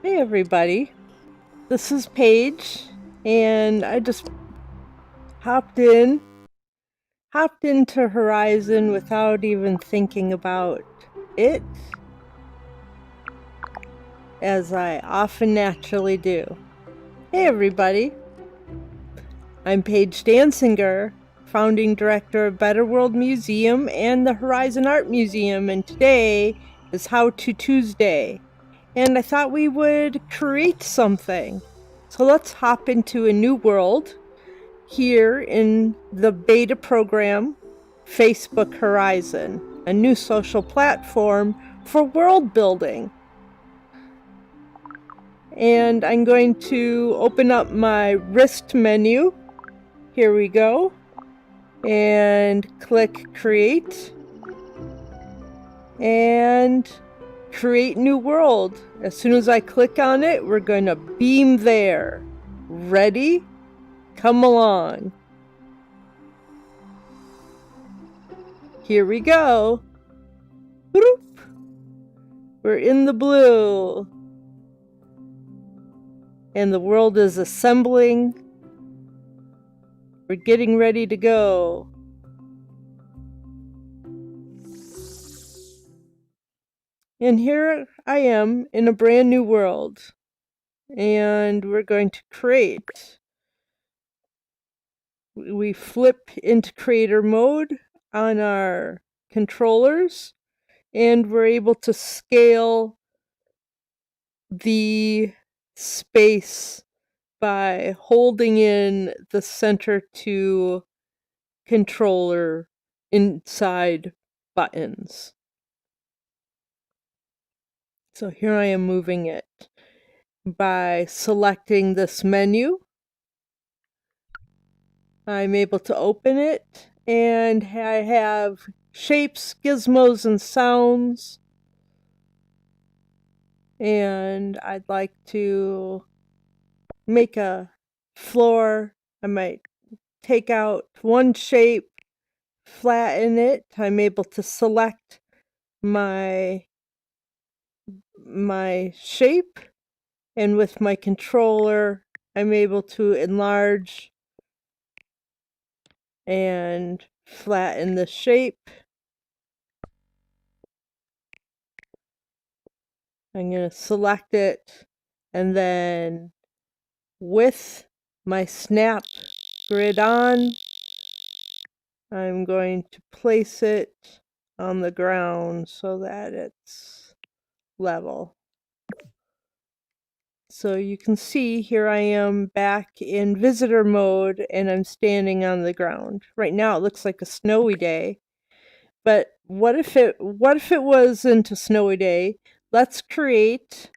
Hey everybody, this is Paige, and I just hopped into Horizon without even thinking about it, as I often naturally do. Hey everybody, I'm Paige Dansinger, founding director of Better World Museum and the Horizon Art Museum, and today is How to Tuesday, and I thought we would create something. So let's hop into a new world here in the beta program, Facebook Horizon, a new social platform for world building. And I'm going to open up my wrist menu. Here we go. And click create. And create new world. As soon as I click on it, we're going to beam there. Ready? Come along. Here we go. We're in the blue. And the world is assembling. We're getting ready to go. And here I am in a brand new world. And we're going to create. We flip into creator mode on our controllers, and we're able to scale the space by holding in the center to controller inside buttons. So here I am moving it by selecting this menu. I'm able to open it, and I have shapes, gizmos, and sounds. And I'd like to make a floor. I might take out one shape, flatten it. I'm able to select my shape, and with my controller I'm able to enlarge and flatten the shape. I'm going to select it, and then with my snap grid on, I'm going to place it on the ground so that it's level. So you can see here I am back in visitor mode, and I'm standing on the ground. Right now it looks like a snowy day, but what if it wasn't a snowy day? Let's recreate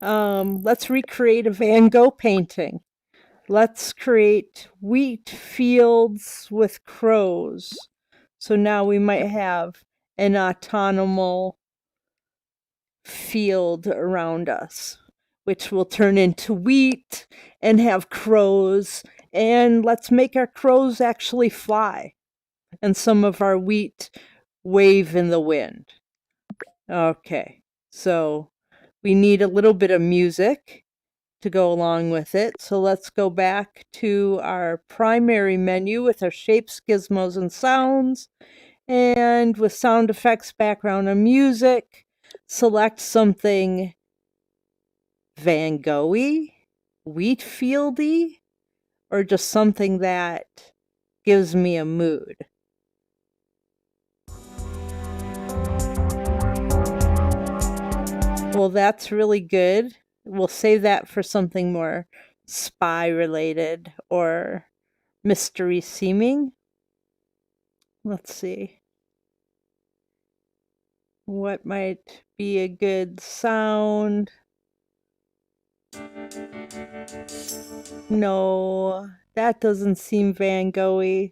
a Van Gogh painting. Let's create wheat fields with crows. So now we might have an autonomous field around us, which will turn into wheat and have crows. And let's make our crows actually fly, and some of our wheat wave in the wind. Okay, so we need a little bit of music to go along with it. So let's go back to our primary menu with our shapes, gizmos, and sounds. And with sound effects, background, and music, select something Van Gogh-y, wheat fieldy, or just something that gives me a mood. Well, that's really good. We'll save that for something more spy related or mystery seeming. Let's see. What might be a good sound? No, that doesn't seem Van Gogh-y.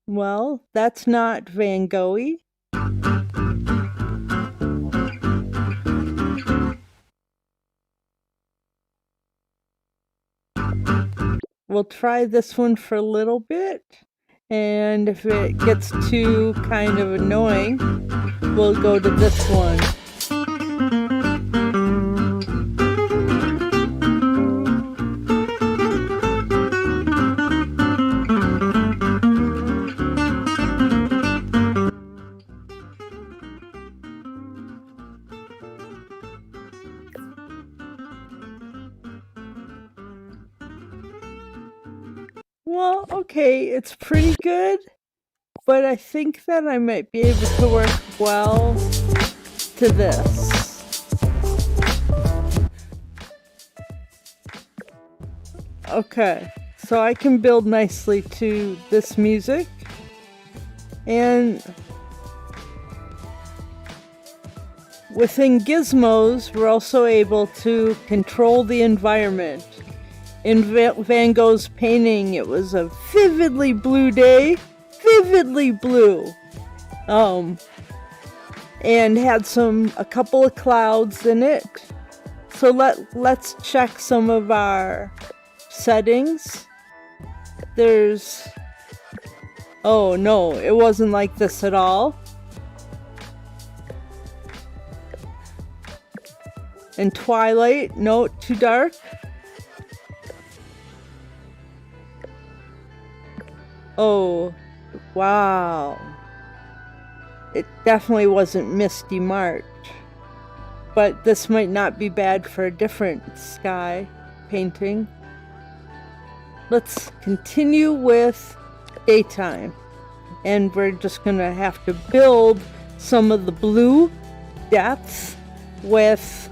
Well, that's not Van Gogh-y. We'll try this one for a little bit, And if it gets too kind of annoying, we'll go to this one. Well, okay, it's pretty good, but I think that I might be able to work well to this. Okay, so I can build nicely to this music, and within gizmos, we're also able to control the environment. In Van Gogh's painting, it was a vividly blue day, vividly blue, and had a couple of clouds in it. So let's check some of our settings. Oh no, it wasn't like this at all. And twilight, no, too dark. Oh, wow. It definitely wasn't Misty March. But this might not be bad for a different sky painting. Let's continue with daytime. And we're just gonna have to build some of the blue depths with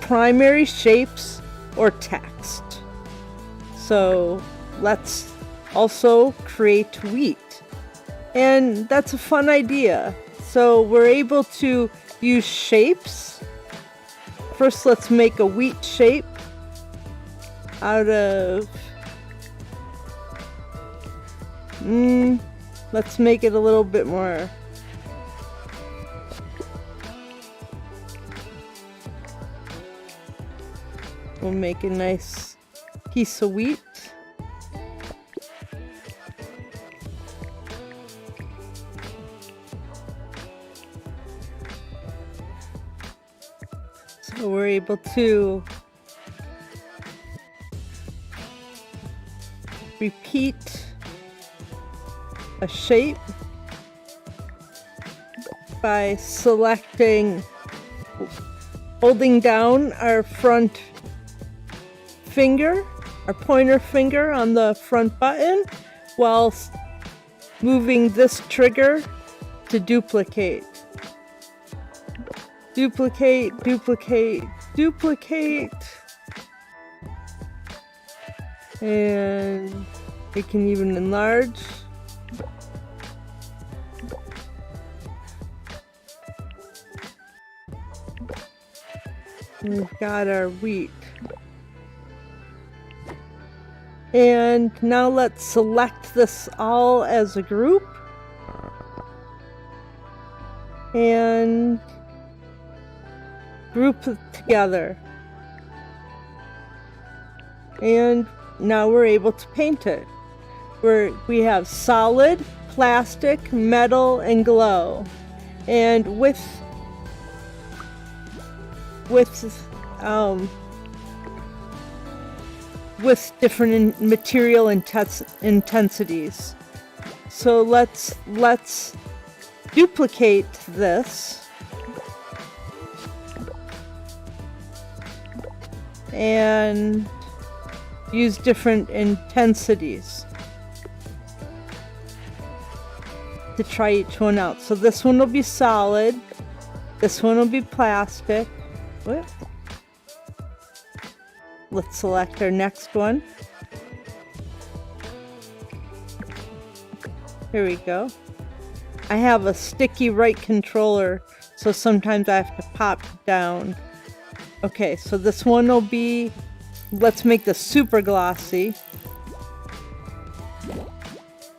primary shapes or text. So let's also create wheat, and that's a fun idea. So we're able to use shapes. First, let's make a wheat shape out of let's make it a little bit more we'll make a nice piece of wheat. So we're able to repeat a shape by holding down our front finger, our pointer finger on the front button, while moving this trigger to duplicate. Duplicate, duplicate, duplicate. And we can even enlarge. We've got our wheat. And now let's select this all as a group. And group it together. And now we're able to paint it. We have solid, plastic, metal, and glow. And with different material intensities. So let's duplicate this. And use different intensities to try each one out. So this one will be solid, this one will be plastic. What? Let's select our next one. Here we go. I have a sticky right controller, so sometimes I have to pop down. Okay, so this one will be, let's make this super glossy.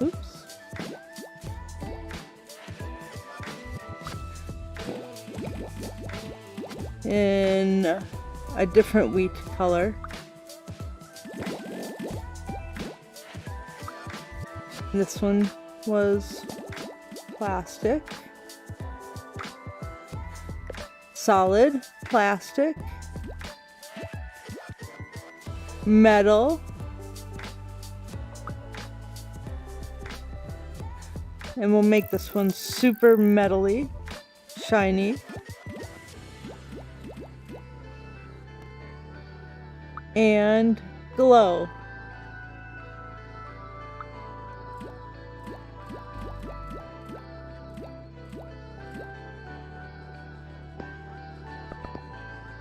Oops. In a different wheat color. This one was plastic. Solid, plastic, metal, and we'll make this one super metally, shiny, and glow.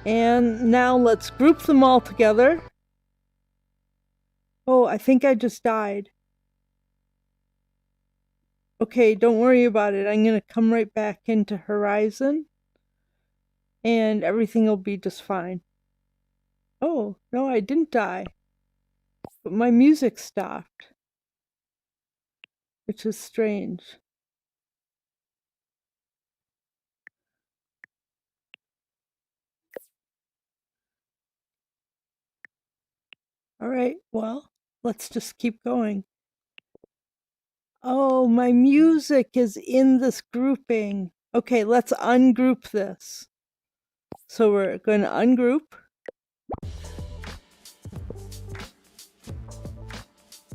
And now let's group them all together. Oh, I think I just died. Okay, don't worry about it. I'm going to come right back into Horizon. And everything will be just fine. Oh, no, I didn't die. But my music stopped. Which is strange. All right, well, let's just keep going. Oh, my music is in this grouping. Okay, let's ungroup this. So we're going to ungroup.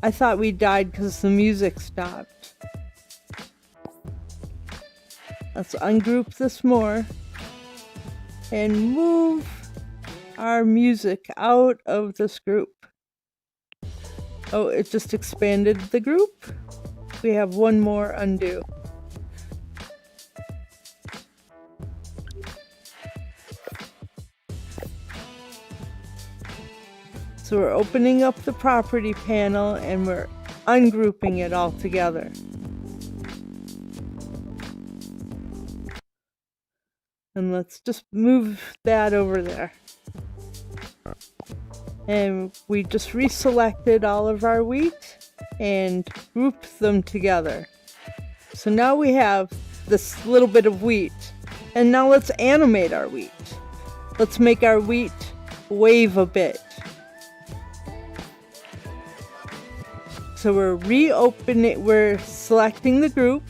I thought we died because the music stopped. Let's ungroup this more and move our music out of this group. Oh, it just expanded the group. We have one more undo. So we're opening up the property panel and we're ungrouping it all together. And let's just move that over there. And we just reselected all of our wheat and grouped them together. So now we have this little bit of wheat. And now let's animate our wheat. Let's make our wheat wave a bit. So we're selecting the group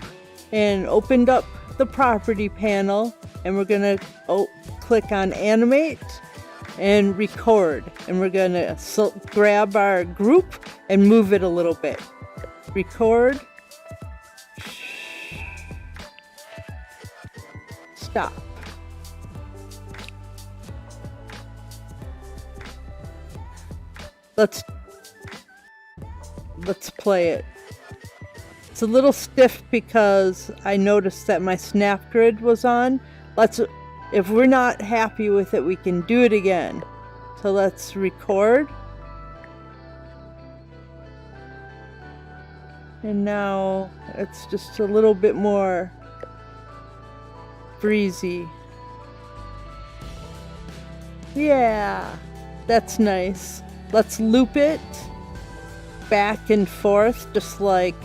and opened up the property panel, and we're gonna click on animate and record, and we're gonna grab our group and move it a little bit. Record. Stop. Let's play it. It's a little stiff because I noticed that my snap grid was on. If we're not happy with it, we can do it again. So let's record. And now it's just a little bit more breezy. Yeah, that's nice. Let's loop it back and forth, just like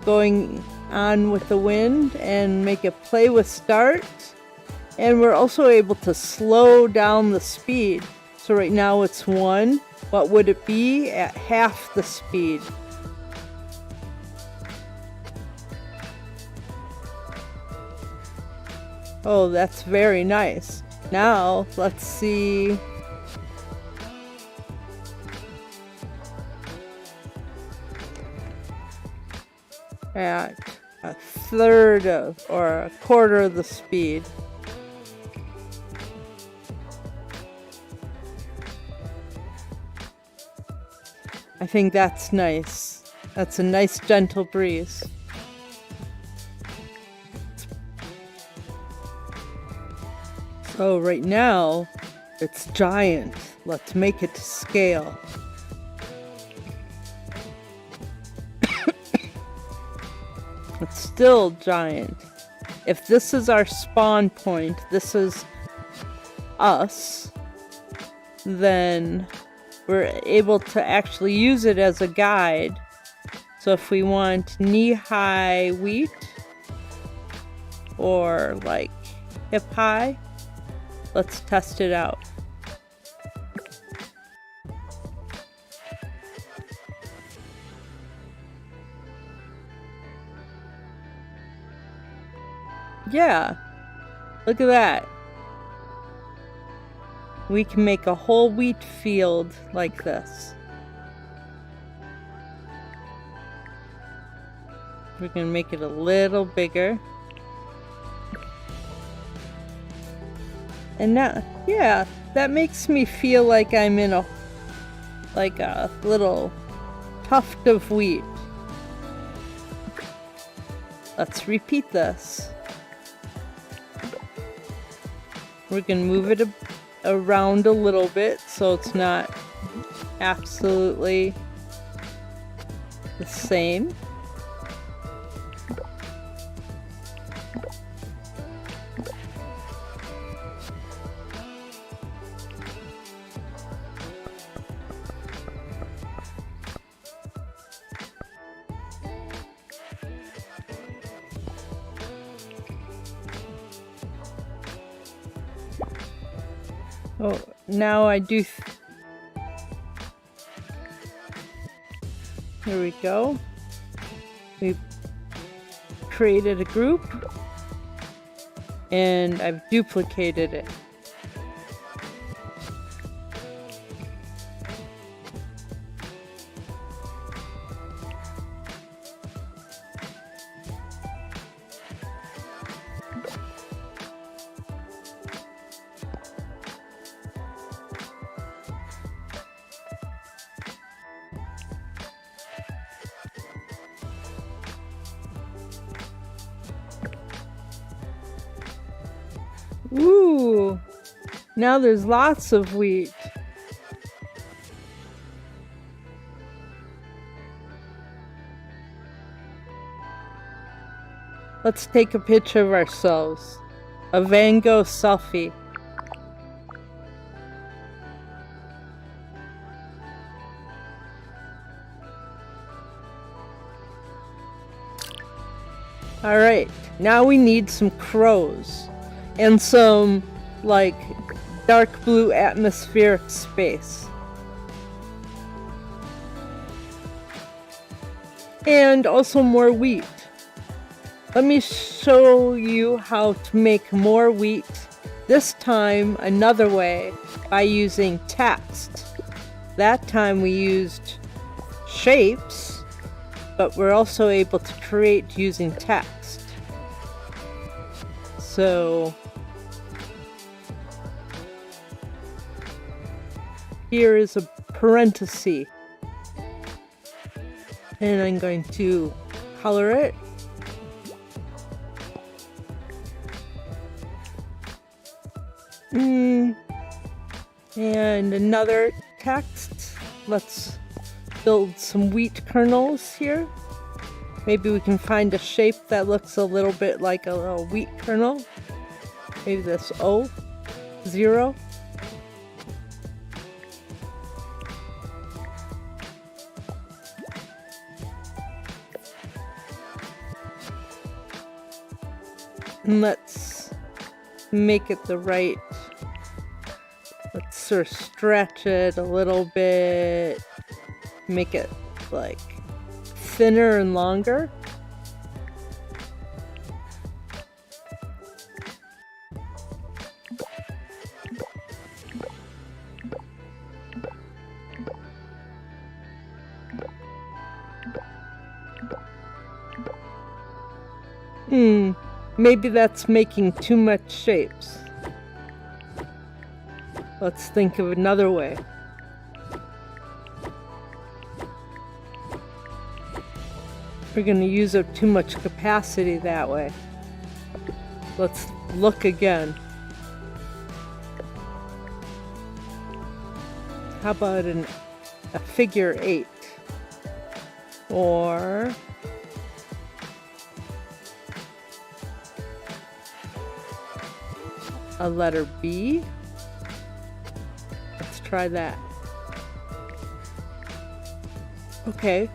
going on with the wind, and make it play with start. And we're also able to slow down the speed. So right now it's 1. What would it be at half the speed? Oh, that's very nice. Now let's see. At a third of or a quarter of the speed. I think that's nice. That's a nice gentle breeze. So right now it's giant. Let's make it to scale. It's still giant. If this is our spawn point, this is us, then we're able to actually use it as a guide. So if we want knee-high wheat or like hip-high, let's test it out. Yeah, look at that. We can make a whole wheat field like this. We're gonna make it a little bigger. And now, yeah, that makes me feel like I'm in a little tuft of wheat. Let's repeat this. We're gonna move it around a little bit so it's not absolutely the same. Oh, now I do. Here we go. We've created a group and I've duplicated it. Ooh, now there's lots of wheat. Let's take a picture of ourselves. A Van Gogh selfie. Alright, now we need some crows. And some, like, dark blue atmospheric space. And also more wheat. Let me show you how to make more wheat, this time another way, by using text. That time we used shapes, but we're also able to create using text. So here is a parenthesis, and I'm going to color it. And another text. Let's build some wheat kernels here. Maybe we can find a shape that looks a little bit like a little wheat kernel. Maybe this O, 0. And let's make it the right. Let's sort of stretch it a little bit. Make it like thinner and longer. Maybe that's making too much shapes. Let's think of another way. We're going to use up too much capacity that way. Let's look again. How about a figure 8? Or a letter B? Let's try that. Okay.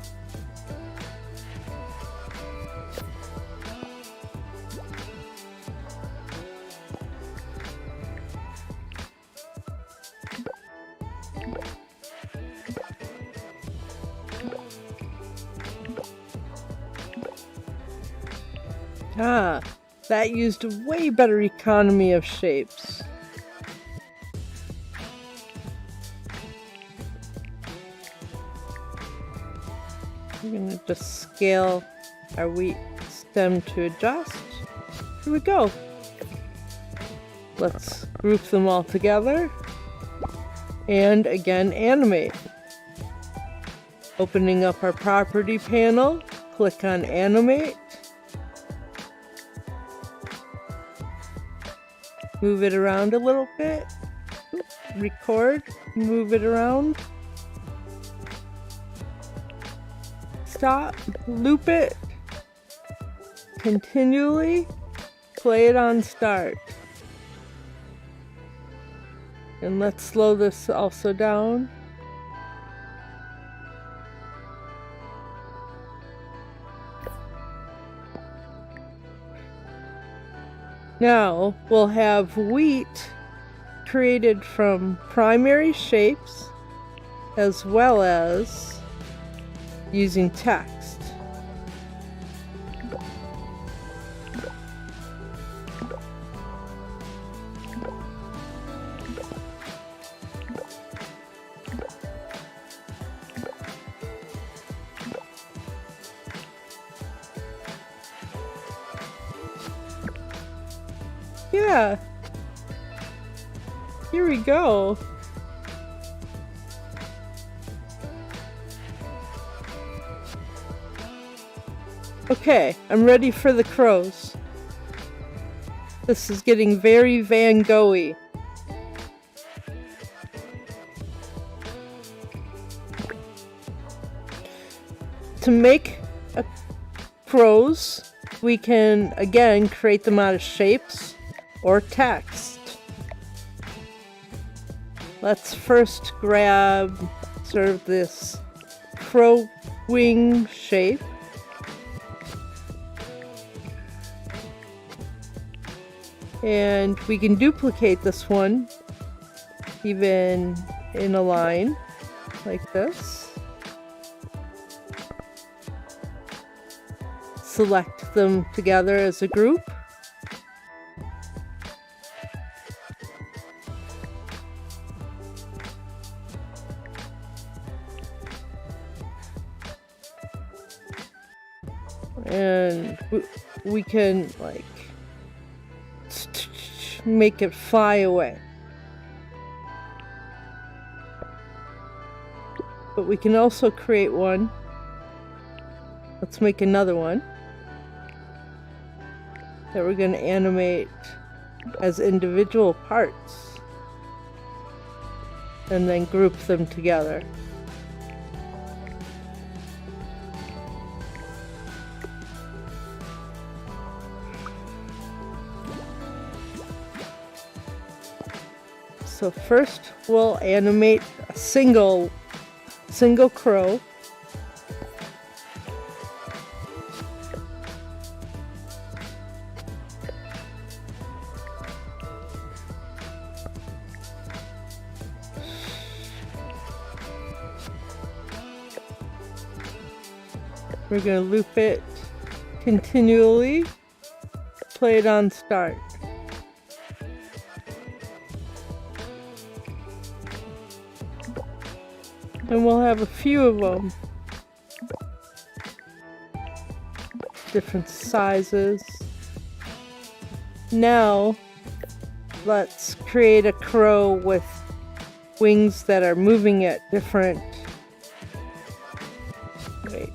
That used a way better economy of shapes. We're gonna just scale our wheat stem to adjust. Here we go. Let's group them all together. And again, animate. Opening up our property panel, click on animate. Move it around a little bit. Record, move it around. Stop, loop it. Continually play it on start. And let's slow this also down. Now we'll have wheat created from primary shapes as well as using text. Yeah, here we go. Okay, I'm ready for the crows. This is getting very Van Gogh-y. To make crows, we can again create them out of shapes or text. Let's first grab sort of this crow wing shape. And we can duplicate this one even in a line like this. Select them together as a group. And we can like make it fly away. But we can also create one. Let's make another one that we're going to animate as individual parts and then group them together. So first we'll animate a single crow. We're going to loop it continually, play it on start. And we'll have a few of them. Different sizes. Now, let's create a crow with wings that are moving at different... Wait.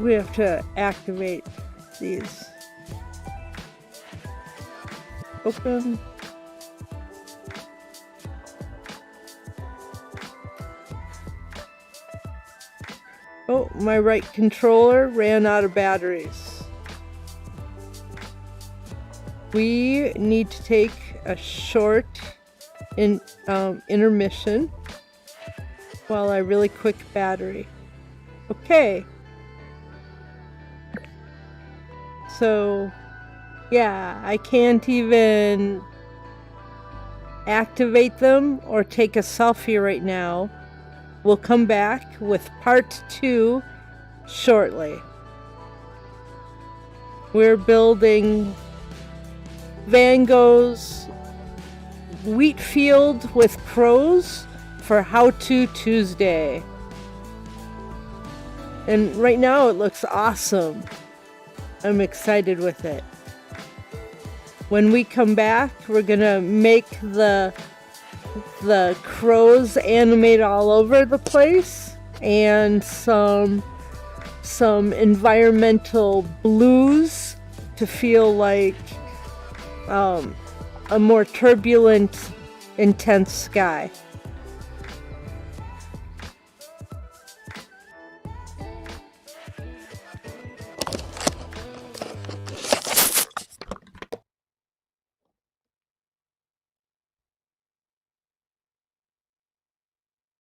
We have to activate these. Open. Oh, my right controller ran out of batteries. We need to take a short intermission while I really quick battery. Okay. So, yeah, I can't even activate them or take a selfie right now. We'll come back with part 2 shortly. We're building Van Gogh's wheat field with crows for How To Tuesday. And right now it looks awesome. I'm excited with it. When we come back, we're gonna make the crows animate all over the place, and some environmental blues to feel like a more turbulent, intense sky.